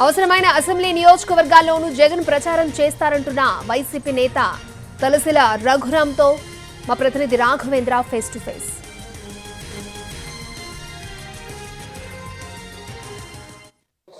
అవసరమైన అసెంబ్లీ నియోజకవర్గాల్లోనూ జగన్ ప్రచారం చేస్తారంటున్న వైసీపీ నేత తలసిల రఘురాంతో మా ప్రతినిధి రాఘవేంద్ర ఫేస్ టు ఫేస్.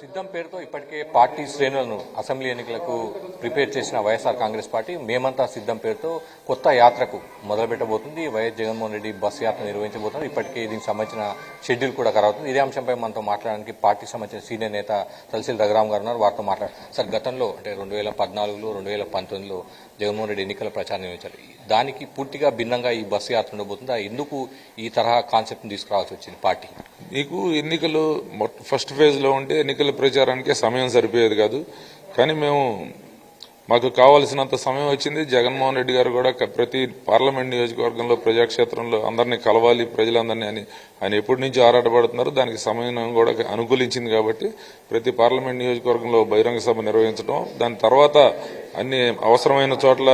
సిద్ధం పేరుతో ఇప్పటికే పార్టీ శ్రేణులను అసెంబ్లీ ఎన్నికలకు ప్రిపేర్ చేసిన వైఎస్ఆర్ కాంగ్రెస్ పార్టీ మేమంతా సిద్ధం పేరుతో కొత్త యాత్రకు మొదలుపెట్టబోతుంది. వైఎస్ జగన్మోహన్ రెడ్డి బస్సు యాత్ర నిర్వహించబోతున్నారు. ఇప్పటికే దీనికి సంబంధించిన షెడ్యూల్ కూడా ఖరారవుతుంది. ఇదే అంశంపై మనతో మాట్లాడడానికి పార్టీకి సంబంధించిన సీనియర్ నేత తలసిల రఘురాం గారు ఉన్నారు. వారితో సార్, గతంలో అంటే 2014లో 2019లో జగన్మోహన్ రెడ్డి ఎన్నికల ప్రచారం నిర్వహించారు. దానికి పూర్తిగా భిన్నంగా ఈ బస్సు యాత్ర ఉండబోతుంది. ఎందుకు ఈ తరహా కాన్సెప్ట్ తీసుకురావాల్సి వచ్చింది పార్టీ? నీకు ఎన్నికలు ఫస్ట్ ఫేజ్ లో ఉంటే ఎన్నికల ప్రచారానికి సమయం సరిపోయేది కాదు. కానీ మాకు కావాల్సినంత సమయం వచ్చింది. జగన్మోహన్ రెడ్డి గారు కూడా ప్రతి పార్లమెంట్ నియోజకవర్గంలో ప్రజాక్షేత్రంలో అందరినీ కలవాలి, ప్రజలందరినీ అని ఆయన ఎప్పటి నుంచి ఆరాటపడుతున్నారు. దానికి సమయం కూడా అనుకూలించింది. కాబట్టి ప్రతి పార్లమెంట్ నియోజకవర్గంలో బహిరంగ సభ నిర్వహించడం, దాని తర్వాత అన్ని అవసరమైన చోట్ల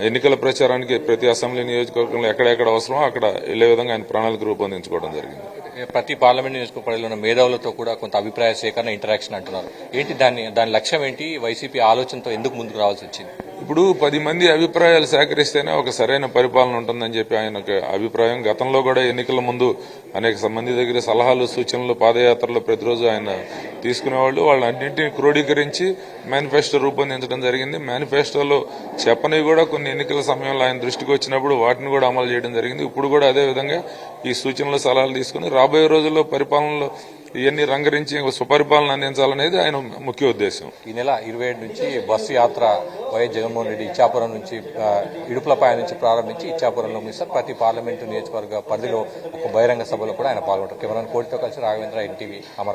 ఎన్నికల ప్రచారానికి ప్రతి అసెంబ్లీ నియోజకవర్గంలో ఎక్కడెక్కడ అవసరమో అక్కడ వెళ్లే విధంగా ఆయన ప్రణాళిక రూపొందించుకోవడం జరిగింది. ప్రతి పార్లమెంట్ నియోజకవర్గంలో ఉన్న మేధావులతో కూడా కొంత అభిప్రాయ సేకరణ, ఇంటరాక్షన్ అంటున్నారు. ఏంటి దాని లక్ష్యం ఏంటి? వైసీపీ ఆలోచనతో ఎందుకు ముందుకు రావాల్సి వచ్చింది? ఇప్పుడు 10 మంది అభిప్రాయాలు సేకరిస్తేనే ఒక సరైన పరిపాలన ఉంటుందని చెప్పి ఆయన అభిప్రాయం. గతంలో కూడా ఎన్నికల ముందు అనేక మంది దగ్గర సలహాలు, సూచనలు పాదయాత్రలో ప్రతిరోజు ఆయన తీసుకునేవాళ్ళు. వాళ్ళన్నింటినీ క్రోడీకరించి మేనిఫెస్టో రూపొందించడం జరిగింది. మేనిఫెస్టోలో చెప్పనివి కూడా కొన్ని ఎన్నికల సమయంలో ఆయన దృష్టికి వచ్చినప్పుడు వాటిని కూడా అమలు చేయడం జరిగింది. ఇప్పుడు కూడా అదే విధంగా ఈ సూచనలు, సలహాలు తీసుకుని రాబోయే రోజుల్లో పరిపాలనలో ఇవన్నీ రంగరించి సుపరిపాలన అందించాలనేది ఆయన ముఖ్య ఉద్దేశం. ఈ నెల 27 నుంచి బస్సు యాత్ర వైఎస్ జగన్మోహన్ రెడ్డి ఇచ్చాపురం నుంచి ఇడుపులపాయ నుంచి ప్రారంభించి ఇచ్చాపురంలో ముగిస్తారు. ప్రతి పార్లమెంటు నియోజకవర్గ పరిధిలో ఒక బహిరంగ సభలో కూడా ఆయన పాల్గొంటారు. కెమెరాన్ కోటితో కలిసి రాఘవేంద్ర, ఎన్టీవీ, అమరావతి.